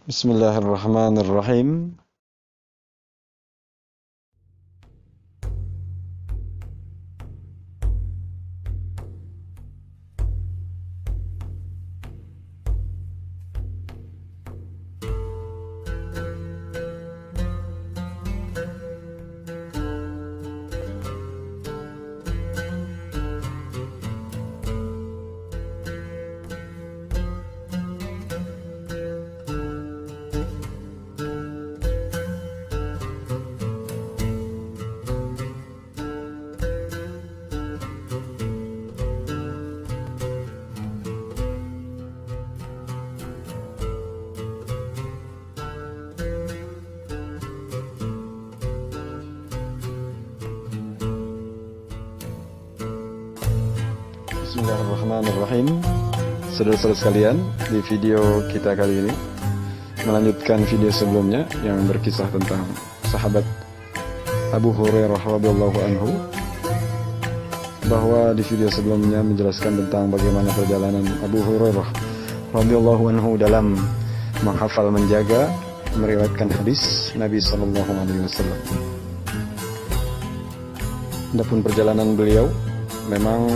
Bismillahirrahmanirrahim. Bismillahirrahmanirrahim. Saudara-saudara sekalian, di video kita kali ini melanjutkan video sebelumnya yang berkisah tentang sahabat Abu Hurairah radhiyallahu anhu, bahwa di video sebelumnya menjelaskan tentang bagaimana perjalanan Abu Hurairah radhiyallahu anhu dalam menghafal, menjaga, meriwayatkan hadis Nabi sallallahu alaihi wasallam. Adapun perjalanan beliau, memang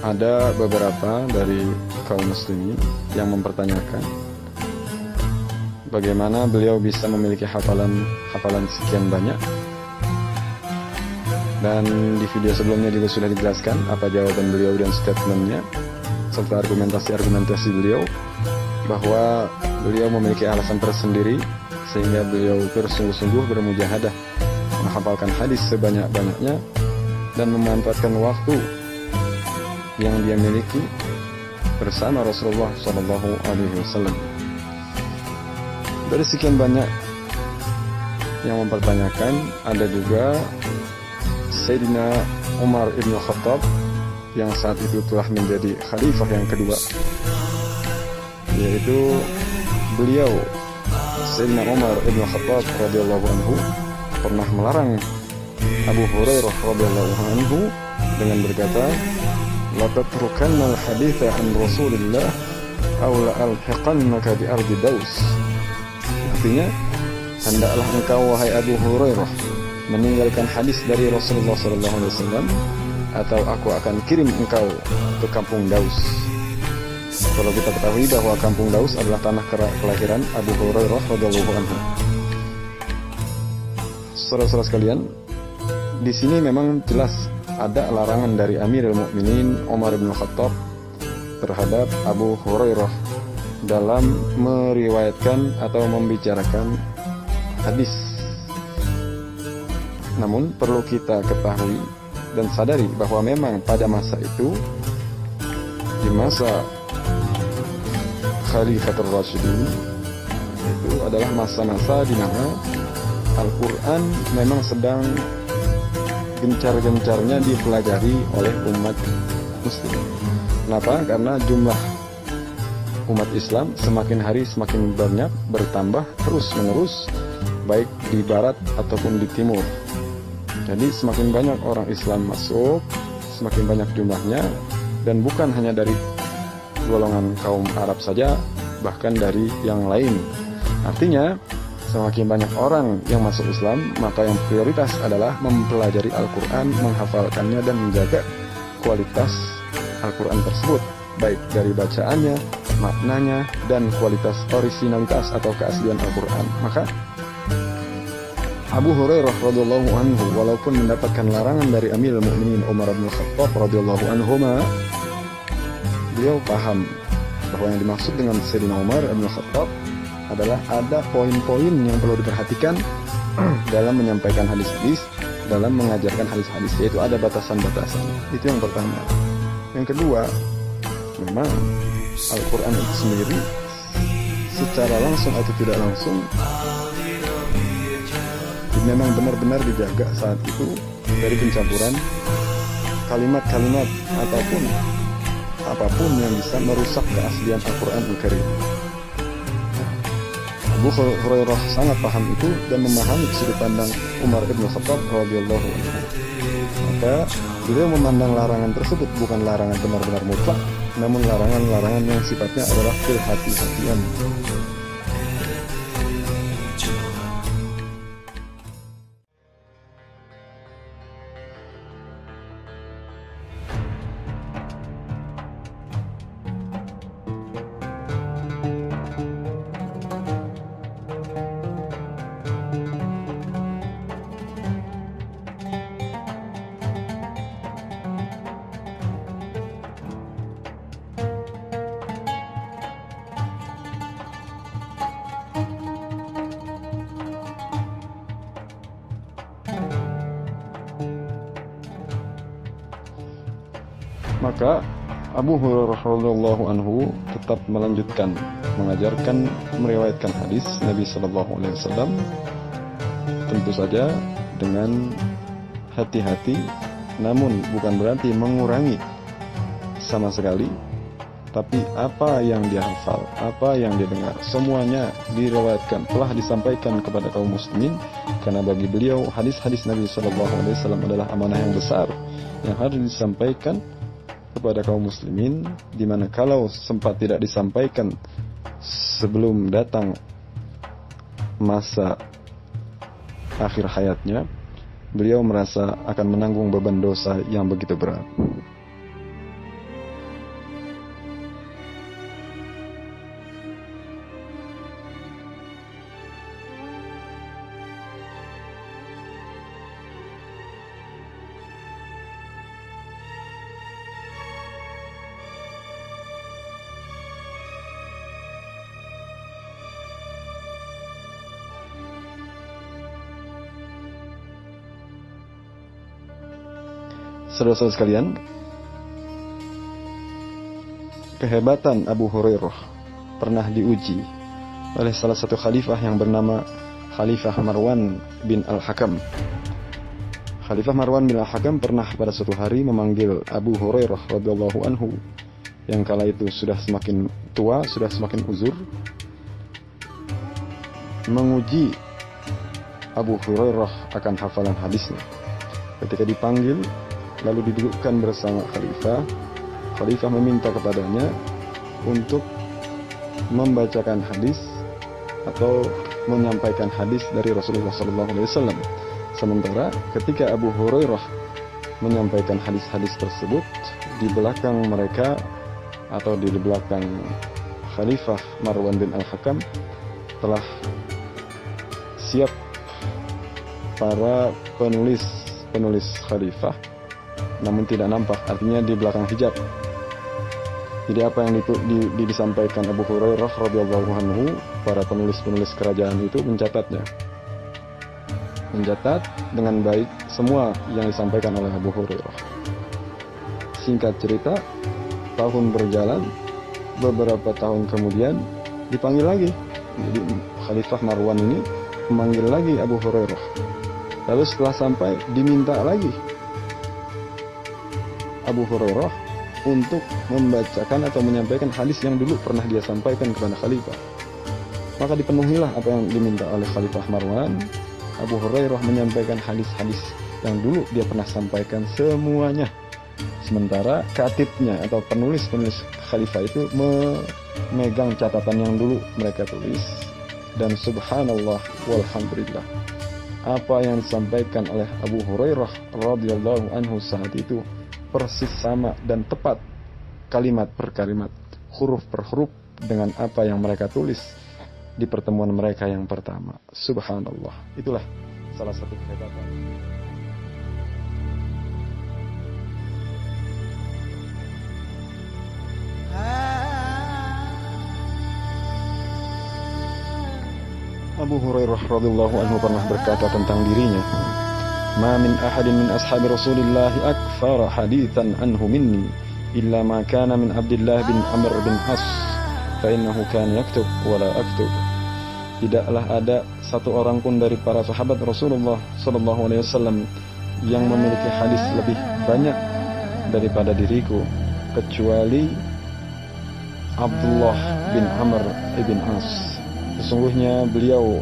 ada beberapa dari kaum muslimin yang mempertanyakan bagaimana beliau bisa memiliki hafalan sekian banyak. Dan di video sebelumnya juga sudah dijelaskan apa jawaban beliau dan statementnya serta argumentasi beliau, bahwa beliau memiliki alasan tersendiri sehingga beliau bersungguh-sungguh bermujahadah menghafalkan hadis sebanyak-banyaknya dan memanfaatkan waktu yang dia miliki bersama Rasulullah Shallallahu Alaihi Wasallam. Dari sekian banyak yang mempertanyakan, ada juga Sayyidina Umar ibn Khattab yang saat itu telah menjadi khalifah yang kedua, yaitu beliau Sayyidina Umar ibn Khattab radhiyallahu anhu pernah melarang Abu Hurairah radhiyallahu anhu dengan berkata, la tatrukanna al-haditha an Rasulillah aw la alhiqannaka bi ardi Daus. Artinya, hendaklah engkau wahai Abu Hurairah meninggalkan hadis dari Rasulullah sallallahu alaihi wasallam, atau aku akan kirim engkau ke kampung Daus. Kalau kita ketahui bahwa kampung Daus adalah tanah kelahiran Abu Hurairah radhiyallahu anhu. Saudara-saudara sekalian, di sini memang jelas ada larangan dari Amirul Mukminin Umar bin Khattab terhadap Abu Hurairah dalam meriwayatkan atau membicarakan hadis. Namun perlu kita ketahui dan sadari bahwa memang pada masa itu, di masa Khalifatul Rasyidin, itu adalah masa-masa di mana Al-Quran memang sedang gencar-gencarnya dipelajari oleh umat muslim. Kenapa? Karena jumlah umat Islam semakin hari semakin banyak, bertambah terus-menerus, baik di barat ataupun di timur. Jadi semakin banyak orang Islam masuk, semakin banyak jumlahnya, dan bukan hanya dari golongan kaum Arab saja, bahkan dari yang lain. Artinya, semakin banyak orang yang masuk Islam, maka yang prioritas adalah mempelajari Al-Quran, menghafalkannya, dan menjaga kualitas Al-Quran tersebut, baik dari bacaannya, maknanya, dan kualitas orisinalitas atau keaslian Al-Quran. Maka Abu Hurairah radhiyallahu anhu, walaupun mendapatkan larangan dari Amirul Mukminin Umar bin Khattab radhiyallahu anhu, beliau paham bahwa yang dimaksud dengan Sayyidina Umar bin Khattab adalah ada poin-poin yang perlu diperhatikan dalam menyampaikan hadis-hadis, dalam mengajarkan hadis-hadis, yaitu ada batasan-batasan. Itu yang pertama. Yang kedua, memang Al-Quran itu sendiri secara langsung atau tidak langsung memang benar-benar dijaga saat itu dari pencampuran kalimat-kalimat ataupun apapun yang bisa merusak keaslian Al-Quran Al-Karim. Abu Hurairah sangat paham itu dan memahami sudut pandang Umar bin Khattab radhiyallahu anhu. Maka beliau memandang larangan tersebut bukan larangan benar-benar mutlak, namun larangan-larangan yang sifatnya adalah kehati-hatian. Maka Abu Hurairah radhiyallahu anhu tetap melanjutkan mengajarkan, meriwayatkan hadis Nabi sallallahu alaihi wasallam, tentu saja dengan hati-hati, namun bukan berarti mengurangi sama sekali. Tapi apa yang dia hafal, apa yang dia dengar, semuanya diriwayatkan, telah disampaikan kepada kaum muslimin. Karena bagi beliau hadis-hadis Nabi sallallahu alaihi wasallam adalah amanah yang besar yang harus disampaikan kepada kaum muslimin, di mana kalau sempat tidak disampaikan sebelum datang masa akhir hayatnya, beliau merasa akan menanggung beban dosa yang begitu berat. Saudara-saudara sekalian, kehebatan Abu Hurairah pernah diuji oleh salah satu khalifah yang bernama Khalifah Marwan bin Al-Hakam. Khalifah Marwan bin Al-Hakam pernah pada suatu hari memanggil Abu Hurairah radhiyallahu anhu yang kala itu sudah semakin tua, sudah semakin uzur, menguji Abu Hurairah akan hafalan hadisnya. Ketika dipanggil, lalu didudukkan bersama khalifah, khalifah meminta kepadanya untuk membacakan hadis atau menyampaikan hadis dari Rasulullah SAW. Sementara ketika Abu Hurairah menyampaikan hadis-hadis tersebut, di belakang mereka atau di belakang Khalifah Marwan bin Al-Hakam telah siap para penulis khalifah, namun tidak nampak, artinya di belakang hijab. Jadi apa yang disampaikan Abu Hurairah radhiyallahu anhu, para penulis kerajaan itu mencatat dengan baik semua yang disampaikan oleh Abu Hurairah. Singkat cerita, tahun berjalan, beberapa tahun kemudian dipanggil lagi. Jadi Khalifah Marwan ini memanggil lagi Abu Hurairah. Lalu setelah sampai, diminta lagi Abu Hurairah untuk membacakan atau menyampaikan hadis yang dulu pernah dia sampaikan kepada khalifah. Maka dipenuhilah apa yang diminta oleh Khalifah Marwan. Abu Hurairah menyampaikan hadis-hadis yang dulu dia pernah sampaikan semuanya. Sementara katibnya atau penulis khalifah itu memegang catatan yang dulu mereka tulis. Dan subhanallah walhamdulillah, apa yang disampaikan oleh Abu Hurairah radhiyallahu anhu saat itu persis sama dan tepat, kalimat per kalimat, huruf per huruf dengan apa yang mereka tulis di pertemuan mereka yang pertama. Subhanallah, itulah salah satu kehebatan. Abu Hurairah radhiyallahu anhu pernah berkata tentang dirinya, "Ma min ahadin min ashabi Rasulillah akthara haditsan anhu minni illa ma kana min Abdullah bin Amr bin As fa innahu kana yaktub wa la aktub." Tidaklah ada satu orang pun dari para sahabat Rasulullah sallallahu alaihi wasallam yang memiliki hadis lebih banyak daripada diriku kecuali Abdullah bin Amr bin As. Sesungguhnya beliau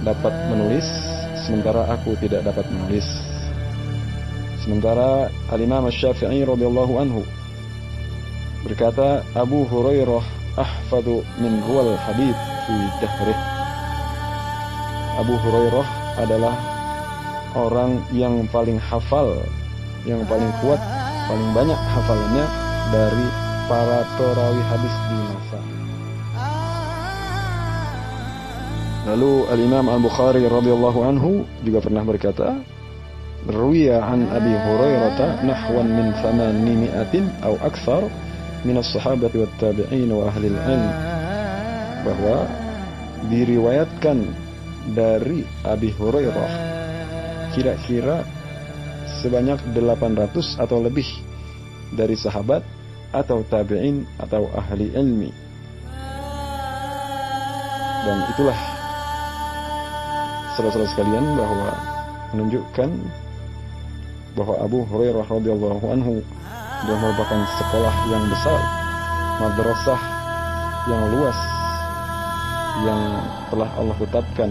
dapat menulis, sementara aku tidak dapat menulis. Sementara Al-Imam Asy-Syafi'i radhiyallahu anhu berkata, Abu Hurairah ahfadhu min huwal hadits fi dahrih. Abu Hurairah adalah orang yang paling hafal, yang paling kuat, paling banyak hafalannya dari para perawi hadis di masa. Lalu Al-Imam Al-Bukhari radhiyallahu anhu juga pernah berkata, "Ruwiya an Abi Hurairah nahwan min 800 atau aktsar min as-sahabati wat tabi'in wa ahli al-'ilm." Bahwa diriwayatkan dari Abi Hurairah kira-kira sebanyak 800 atau lebih dari sahabat atau tabi'in atau ahli ilmi. Dan itulah saudara-saudara sekalian bahwa menunjukkan bahwa Abu Hurairah radhiyallahu anhu adalah merupakan sekolah yang besar, madrasah yang luas, yang telah Allah tetapkan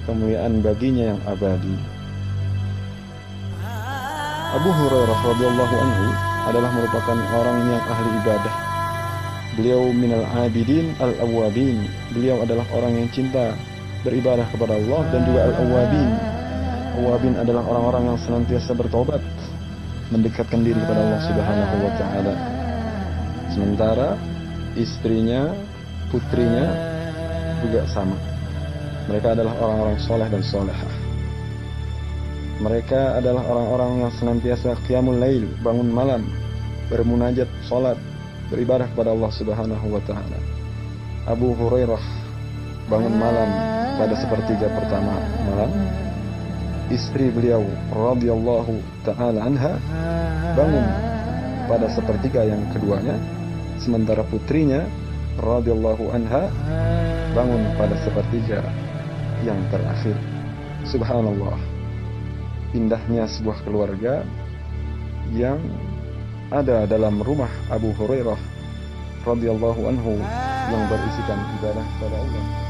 kemuliaan baginya yang abadi. Abu Hurairah radhiyallahu anhu adalah merupakan orang yang ahli ibadah. Beliau minal abidin al-awwabin. Beliau adalah orang yang cinta beribadah kepada Allah dan juga al-awwabin. Awwabin adalah orang-orang yang senantiasa bertobat, mendekatkan diri kepada Allah Subhanahu wa taala. Sementara istrinya, putrinya juga sama. Mereka adalah orang-orang soleh dan solehah. Mereka adalah orang-orang yang senantiasa qiyamul lail, bangun malam, bermunajat, salat, beribadah kepada Allah Subhanahu wa taala. Abu Hurairah bangun malam pada sepertiga pertama malam. Istri beliau radhiyallahu taala anha bangun pada sepertiga yang keduanya, sementara putrinya radhiyallahu anha bangun pada sepertiga yang terakhir. Subhanallah, indahnya sebuah keluarga yang ada dalam rumah Abu Hurairah radhiyallahu anhu yang berisikan ibadah kepada Allah.